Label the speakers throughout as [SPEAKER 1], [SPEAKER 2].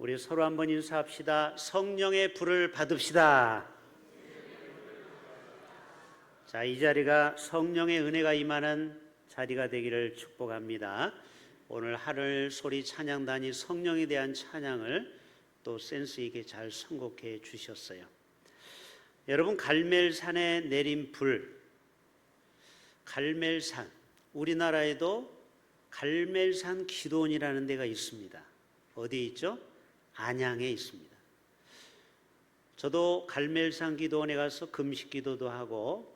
[SPEAKER 1] 우리 서로 한번 인사합시다. 성령의 불을 받읍시다. 자, 이 자리가 성령의 은혜가 임하는 자리가 되기를 축복합니다. 오늘 하늘 소리 찬양단이 성령에 대한 찬양을 또 센스 있게 잘 선곡해 주셨어요. 여러분, 갈멜산에 내린 불, 갈멜산, 우리나라에도 갈멜산 기도원이라는 데가 있습니다. 어디에 있죠? 안양에 있습니다. 저도 갈멜산 기도원에 가서 금식 기도도 하고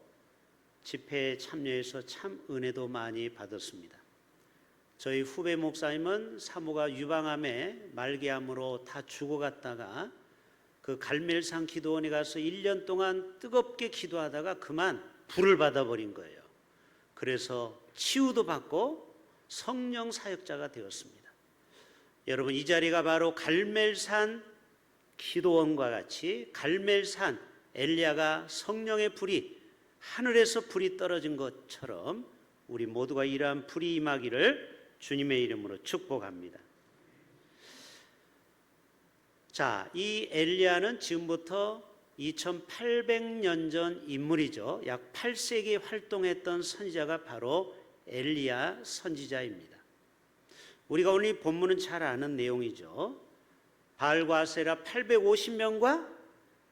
[SPEAKER 1] 집회에 참여해서 참 은혜도 많이 받았습니다. 저희 후배 목사님은 사모가 유방암에 말기암으로 다 죽어갔다가 그 갈멜산 기도원에 가서 1년 동안 뜨겁게 기도하다가 그만 불을 받아버린 거예요. 그래서 치유도 받고 성령 사역자가 되었습니다. 여러분, 이 자리가 바로 갈멜산 기도원과 같이 갈멜산 엘리야가 성령의 불이 하늘에서 불이 떨어진 것처럼 우리 모두가 이러한 불이 임하기를 주님의 이름으로 축복합니다. 자, 이 엘리야는 지금부터 2800년 전 인물이죠. 약 8세기 활동했던 선지자가 바로 엘리야 선지자입니다. 우리가 오늘 이 본문은 잘 아는 내용이죠. 바알과 아세라 850명과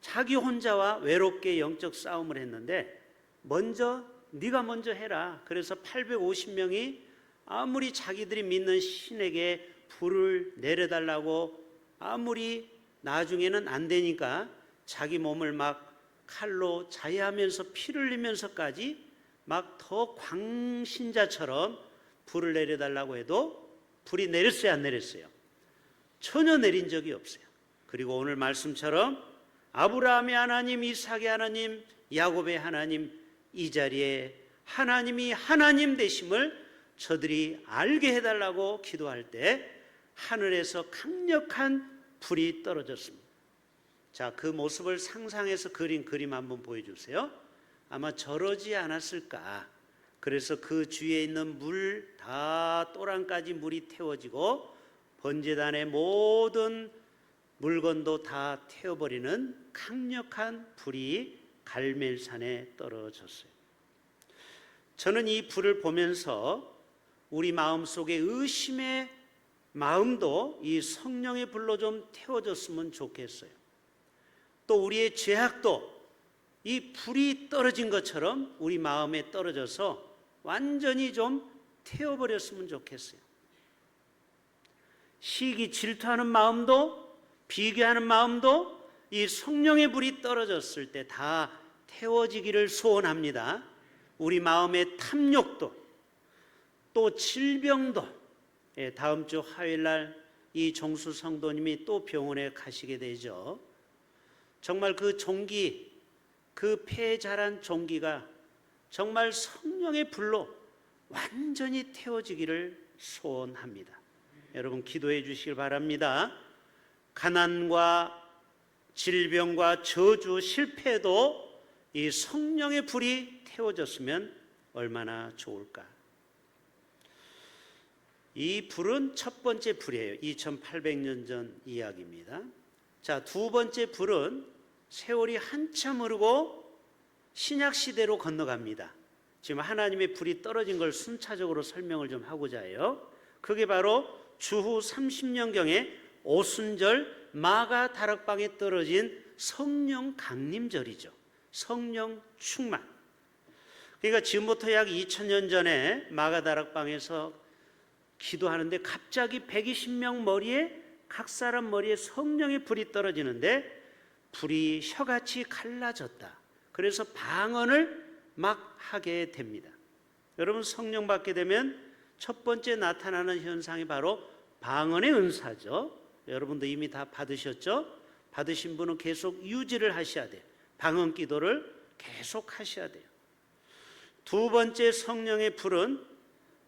[SPEAKER 1] 자기 혼자와 외롭게 영적 싸움을 했는데 네가 먼저 해라. 그래서 850명이 아무리 자기들이 믿는 신에게 불을 내려달라고 아무리 나중에는 안 되니까 자기 몸을 막 칼로 자해하면서 피를 흘리면서까지 막 더 광신자처럼 불을 내려달라고 해도 불이 내렸어요, 안 내렸어요? 전혀 내린 적이 없어요. 그리고 오늘 말씀처럼 아브라함의 하나님, 이삭의 하나님, 야곱의 하나님, 이 자리에 하나님이 하나님 되심을 저들이 알게 해달라고 기도할 때 하늘에서 강력한 불이 떨어졌습니다. 자, 그 모습을 상상해서 그린 그림 한번 보여주세요. 아마 저러지 않았을까. 그래서 그 주위에 있는 물 다 또랑까지 물이 태워지고 번제단의 모든 물건도 다 태워버리는 강력한 불이 갈멜산에 떨어졌어요. 저는 이 불을 보면서 우리 마음속에 의심의 마음도 이 성령의 불로 좀 태워졌으면 좋겠어요. 또 우리의 죄악도 이 불이 떨어진 것처럼 우리 마음에 떨어져서 완전히 좀 태워버렸으면 좋겠어요. 시기 질투하는 마음도 비교하는 마음도 이 성령의 불이 떨어졌을 때 다 태워지기를 소원합니다. 우리 마음의 탐욕도 또 질병도, 다음 주 화요일날 이 종수 성도님이 또 병원에 가시게 되죠. 정말 그 종기, 그 폐에 자란 종기가 정말 성령의 불로 완전히 태워지기를 소원합니다. 여러분, 기도해 주시길 바랍니다. 가난과 질병과 저주, 실패도 이 성령의 불이 태워졌으면 얼마나 좋을까. 이 불은 첫 번째 불이에요. 2800년 전 이야기입니다. 자, 두 번째 불은 세월이 한참 흐르고 신약 시대로 건너갑니다. 지금 하나님의 불이 떨어진 걸 순차적으로 설명을 좀 하고자 해요. 그게 바로 주후 30년경에 오순절 마가 다락방에 떨어진 성령 강림절이죠. 성령 충만. 그러니까 지금부터 약 2000년 전에 마가 다락방에서 기도하는데 갑자기 120명 머리에, 각 사람 머리에 성령의 불이 떨어지는데 불이 혀같이 갈라졌다. 그래서 방언을 막 하게 됩니다. 여러분, 성령 받게 되면 첫 번째 나타나는 현상이 바로 방언의 은사죠. 여러분도 이미 다 받으셨죠? 받으신 분은 계속 유지를 하셔야 돼요. 방언 기도를 계속 하셔야 돼요. 두 번째 성령의 불은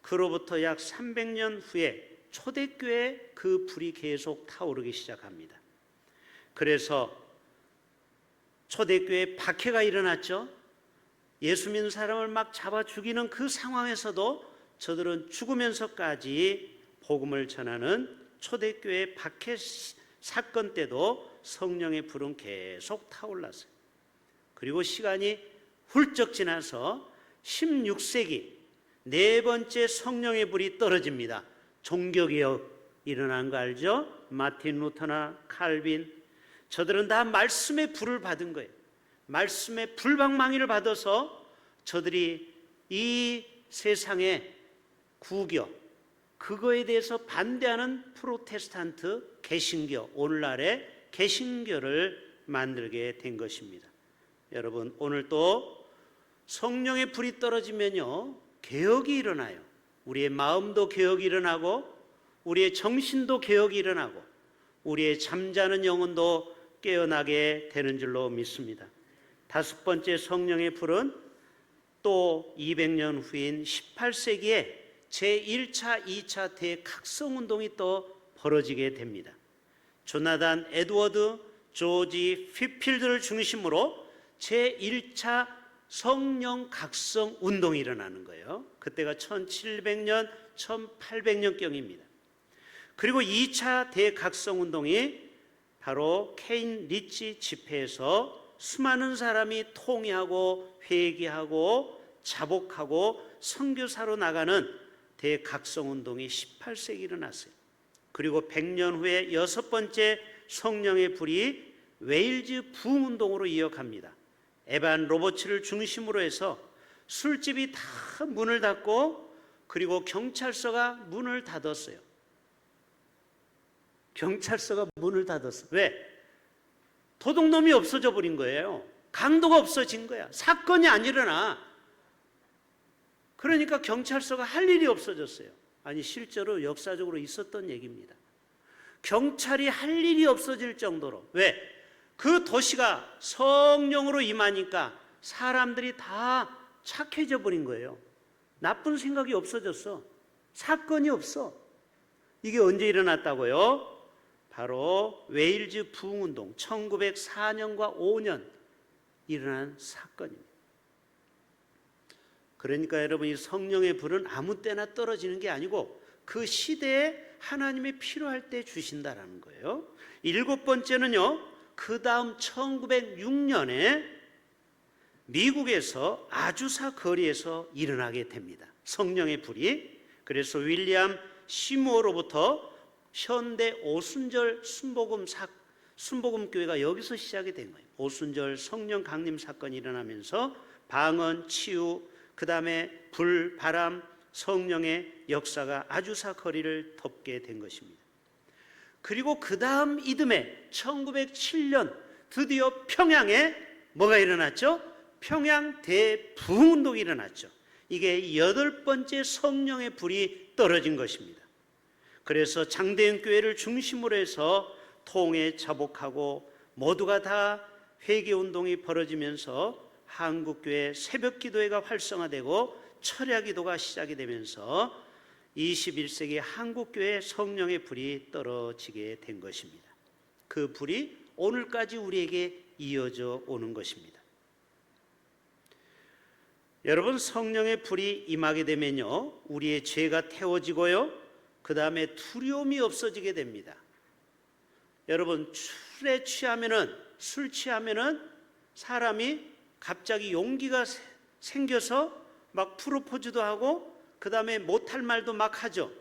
[SPEAKER 1] 그로부터 약 300년 후에 초대교회에 그 불이 계속 타오르기 시작합니다. 그래서 초대교회에 박해가 일어났죠. 예수 믿는 사람을 막 잡아 죽이는 그 상황에서도 저들은 죽으면서까지 복음을 전하는 초대교회의 박해 사건 때도 성령의 불은 계속 타올랐어요. 그리고 시간이 훌쩍 지나서 16세기 네 번째 성령의 불이 떨어집니다. 종교개혁 일어난 거 알죠? 마틴 루터나 칼빈, 저들은 다 말씀의 불을 받은 거예요. 말씀의 불방망이를 받아서 저들이 이 세상의 구교, 그거에 대해서 반대하는 프로테스탄트 개신교, 오늘날의 개신교를 만들게 된 것입니다. 여러분, 오늘 또 성령의 불이 떨어지면요, 개혁이 일어나요. 우리의 마음도 개혁이 일어나고, 우리의 정신도 개혁이 일어나고, 우리의 잠자는 영혼도 깨어나게 되는 줄로 믿습니다. 다섯 번째 성령의 불은 또 200년 후인 18세기에 제1차, 2차 대각성운동이 또 벌어지게 됩니다. 조나단 에드워드, 조지 휘필드를 중심으로 제1차 성령 각성 운동이 일어나는 거예요. 그때가 1700년, 1800년경입니다. 그리고 2차 대각성 운동이 바로 케인 리치 집회에서 수많은 사람이 통회하고 회개하고 자복하고 선교사로 나가는 대각성 운동이 18세기 일어났어요. 그리고 100년 후에 여섯 번째 성령의 불이 웨일즈 부흥 운동으로 이어갑니다. 에반 로버츠를 중심으로 해서 술집이 다 문을 닫고, 그리고 경찰서가 문을 닫았어요. 경찰서가 문을 닫았어. 왜? 도둑놈이 없어져 버린 거예요. 강도가 없어진 거야. 사건이 안 일어나. 그러니까 경찰서가 할 일이 없어졌어요. 아니, 실제로 역사적으로 있었던 얘기입니다. 경찰이 할 일이 없어질 정도로. 왜? 그 도시가 성령으로 임하니까 사람들이 다 착해져 버린 거예요. 나쁜 생각이 없어졌어. 사건이 없어. 이게 언제 일어났다고요? 바로 웨일즈 부흥운동 1904년과 5년 일어난 사건입니다. 그러니까 여러분, 이 성령의 불은 아무 때나 떨어지는 게 아니고 그 시대에 하나님이 필요할 때 주신다라는 거예요. 일곱 번째는요, 그 다음 1906년에 미국에서 아주사 거리에서 일어나게 됩니다. 성령의 불이. 그래서 윌리엄 시무어로부터 현대 오순절 순복음교회가 여기서 시작이 된 거예요. 오순절 성령 강림 사건이 일어나면서 방언, 치유, 그 다음에 불, 바람, 성령의 역사가 아주사 거리를 덮게 된 것입니다. 그리고 그 다음 이듬해 1907년 드디어 평양에 뭐가 일어났죠? 평양 대부흥운동이 일어났죠. 이게 여덟 번째 성령의 불이 떨어진 것입니다. 그래서 장대현 교회를 중심으로 해서 통해 자복하고 모두가 다 회개운동이 벌어지면서 한국교회 새벽기도회가 활성화되고 철야기도가 시작이 되면서 21세기 한국교회 성령의 불이 떨어지게 된 것입니다. 그 불이 오늘까지 우리에게 이어져 오는 것입니다. 여러분, 성령의 불이 임하게 되면요, 우리의 죄가 태워지고요, 그 다음에 두려움이 없어지게 됩니다. 여러분, 술에 취하면은, 술 취하면은 사람이 갑자기 용기가 생겨서 막 프로포즈도 하고 그 다음에 못할 말도 막 하죠.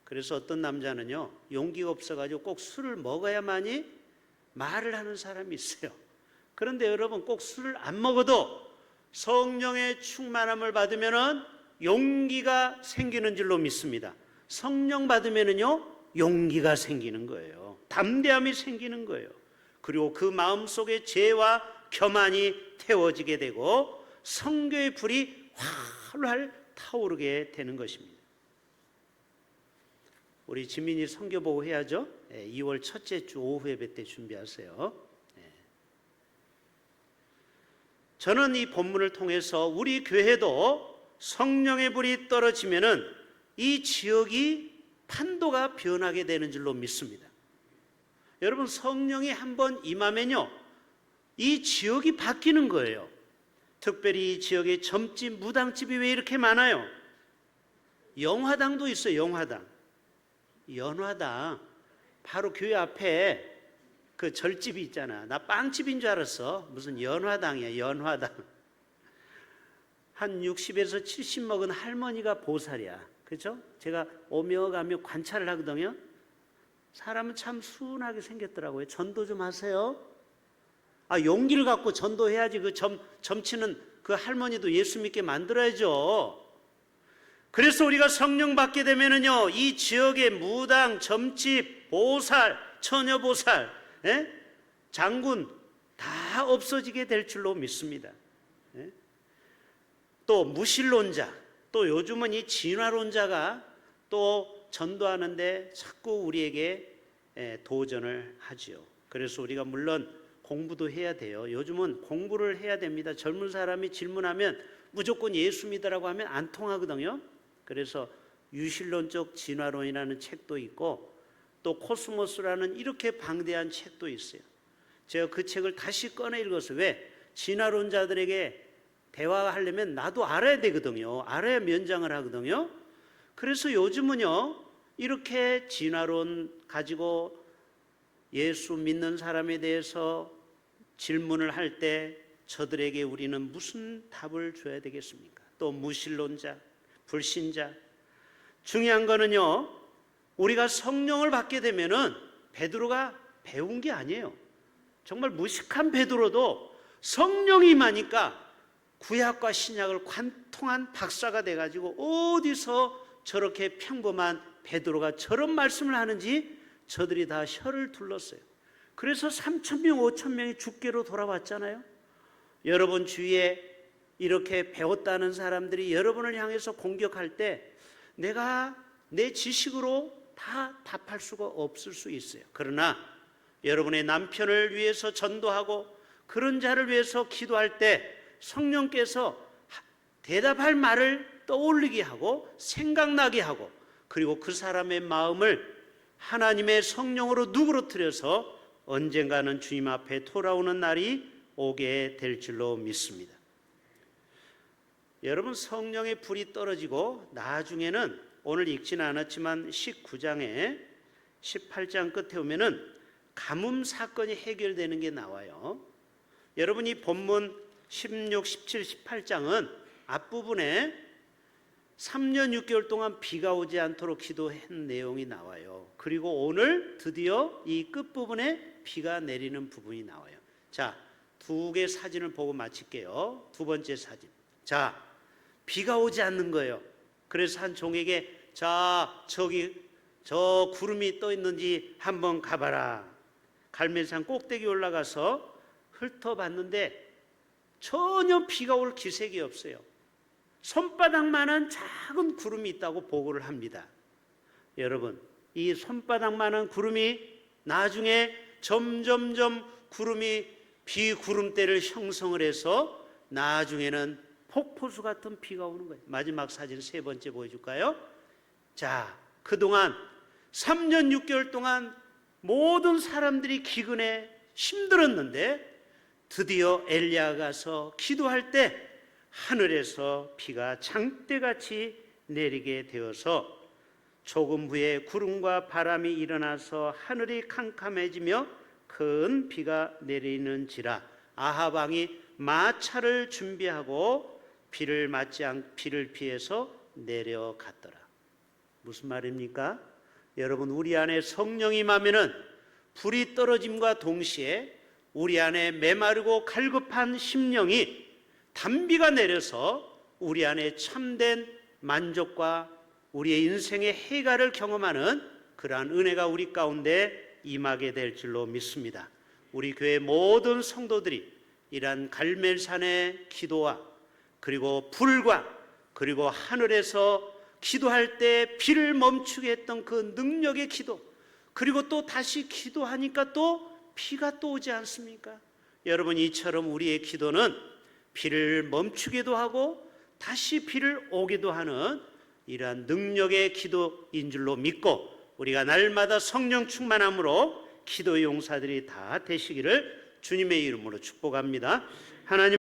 [SPEAKER 1] 그래서 어떤 남자는요, 용기가 없어가지고 꼭 술을 먹어야만이 말을 하는 사람이 있어요. 그런데 여러분, 꼭 술을 안 먹어도 성령의 충만함을 받으면은 용기가 생기는 줄로 믿습니다. 성령 받으면은요, 용기가 생기는 거예요. 담대함이 생기는 거예요. 그리고 그 마음속에 죄와 교만이 태워지게 되고 성교의 불이 활활 타오르게 되는 것입니다. 우리 지민이 성교 보고 해야죠. 2월 첫째 주 오후 예배 때 준비하세요. 저는 이 본문을 통해서 우리 교회도 성령의 불이 떨어지면은 이 지역이 판도가 변하게 되는 줄로 믿습니다. 여러분, 성령이 한번 임하면요, 이 지역이 바뀌는 거예요. 특별히 이 지역에 점집, 무당집이 왜 이렇게 많아요? 영화당도 있어요. 영화당, 연화당, 바로 교회 앞에 그 절집이 있잖아. 나 빵집인 줄 알았어. 무슨 연화당이야, 연화당. 한 60에서 70 먹은 할머니가 보살이야. 그렇죠? 제가 오며 가며 관찰을 하거든요. 사람은 참 순하게 생겼더라고요. 전도 좀 하세요. 용기를 갖고 전도해야지. 그 점치는 그 할머니도 예수 믿게 만들어야죠. 그래서 우리가 성령 받게 되면은요, 이 지역의 무당, 점집, 보살, 처녀보살, 장군 다 없어지게 될 줄로 믿습니다. 또 무신론자, 또 요즘은 이 진화론자가 또 전도하는데 자꾸 우리에게 도전을 하지요. 그래서 우리가 물론 공부도 해야 돼요. 요즘은 공부를 해야 됩니다. 젊은 사람이 질문하면 무조건 예수 믿으라고 하면 안 통하거든요. 그래서 유신론적 진화론이라는 책도 있고 또 코스모스라는 이렇게 방대한 책도 있어요. 제가 그 책을 다시 꺼내 읽었어요. 왜? 진화론자들에게 대화하려면 나도 알아야 되거든요. 알아야 면장을 하거든요. 그래서 요즘은요, 이렇게 진화론 가지고 예수 믿는 사람에 대해서 질문을 할 때 저들에게 우리는 무슨 답을 줘야 되겠습니까? 또 무신론자, 불신자. 중요한 거는요, 우리가 성령을 받게 되면은 베드로가 배운 게 아니에요. 정말 무식한 베드로도 성령이 임하니까 구약과 신약을 관통한 박사가 돼가지고 어디서 저렇게 평범한 베드로가 저런 말씀을 하는지 저들이 다 혀를 둘렀어요. 그래서 3,000명, 5,000명이 죽게로 돌아왔잖아요. 여러분 주위에 이렇게 배웠다는 사람들이 여러분을 향해서 공격할 때 내가 내 지식으로 다 답할 수가 없을 수 있어요. 그러나 여러분의 남편을 위해서 전도하고 그런 자를 위해서 기도할 때 성령께서 대답할 말을 떠올리게 하고 생각나게 하고 그리고 그 사람의 마음을 하나님의 성령으로 누그러뜨려서 언젠가는 주님 앞에 돌아오는 날이 오게 될 줄로 믿습니다. 여러분, 성령의 불이 떨어지고 나중에는 오늘 읽지는 않았지만 19장에 18장 끝에 오면은 가뭄 사건이 해결되는 게 나와요. 여러분, 이 본문 16, 17, 18장은 앞부분에 3년 6개월 동안 비가 오지 않도록 기도한 내용이 나와요. 그리고 오늘 드디어 이 끝부분에 비가 내리는 부분이 나와요. 자, 두 개 사진을 보고 마칠게요. 두 번째 사진. 자, 비가 오지 않는 거예요. 그래서 한 종에게 자, 저기 저 구름이 떠 있는지 한번 가봐라. 갈멜산 꼭대기 올라가서 훑어봤는데 전혀 비가 올 기색이 없어요. 손바닥만한 작은 구름이 있다고 보고를 합니다. 여러분, 이 손바닥만한 구름이 나중에 점점점 구름이 비구름대를 형성을 해서 나중에는 폭포수 같은 비가 오는 거예요. 마지막 사진 세 번째 보여줄까요? 자, 그동안 3년 6개월 동안 모든 사람들이 기근에 힘들었는데 드디어 엘리야가 가서 기도할 때 하늘에서 비가 장대같이 내리게 되어서 조금 후에 구름과 바람이 일어나서 하늘이 캄캄해지며 큰 비가 내리는지라 아합 왕이 마차를 준비하고 비를 피해서 내려갔더라. 무슨 말입니까? 여러분, 우리 안에 성령이 임하면은 불이 떨어짐과 동시에 우리 안에 메마르고 갈급한 심령이 단비가 내려서 우리 안에 참된 만족과 우리의 인생의 해가를 경험하는 그러한 은혜가 우리 가운데 임하게 될 줄로 믿습니다. 우리 교회 모든 성도들이 이러한 갈멜산의 기도와 그리고 불과 그리고 하늘에서 기도할 때 비를 멈추게 했던 그 능력의 기도, 그리고 또 다시 기도하니까 또 비가 또 오지 않습니까? 여러분, 이처럼 우리의 기도는 비를 멈추기도 하고 다시 비를 오기도 하는 이러한 능력의 기도인 줄로 믿고 우리가 날마다 성령 충만함으로 기도의 용사들이 다 되시기를 주님의 이름으로 축복합니다. 하나님